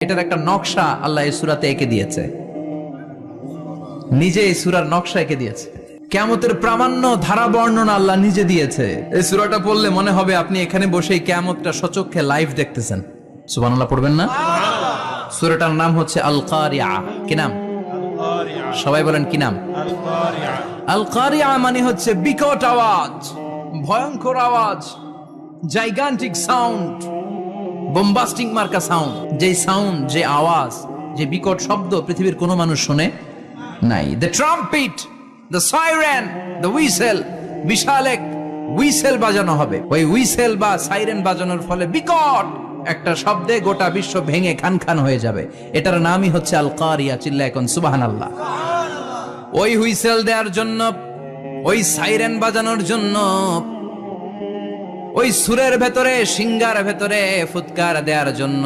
এটার একটা নকশা আল্লাহ এই সূরাতে এঁকে দিয়েছে, নিজে এই সূরার নকশা এঁকে দিয়েছে। কিয়ামতের প্রামাণ্য ধারা বর্ণনা আল্লাহ নিজে দিয়েছে। এই সূরাটা পড়লে মনে হবে আপনি এখানে বসেই কিয়ামতটা সচক্ষে লাইভ দেখতেছেন। সুবহানাল্লাহ পড়বেন না? সূরাটার নাম হচ্ছে আল কারিআ। কি নাম? সবাই বলেন কি নাম? আল কারিআ মানে হচ্ছে বিকট আওয়াজ, ভয়ঙ্কর আওয়াজ, জাইগান্টিক সাউন্ড, বোম্বাস্টিক মার্কা সাউন্ড। যে সাউন্ড, যে আওয়াজ, যে বিকট শব্দ পৃথিবীর কোনো মানুষ শুনে নাই। The trumpet, the siren, the whistle, বিশাল এক হুইসেল বাজানো হবে। ওই হুইসেল বা সাইরেন বাজানোর ফলে বিকট একটা শব্দে গোটা বিশ্ব ভেঙে খান খান হয়ে যাবে। এটার নামই হচ্ছে আল কারিয়া। চিল্লায় এখন সুবহানাল্লাহ। ওই হুইসেল দেওয়ার জন্য, ওই সাইরেন বাজানোর জন্য, ওই সুরের ভেতরে, সিঙ্গার ভেতরে ফুৎকার দেওয়ার জন্য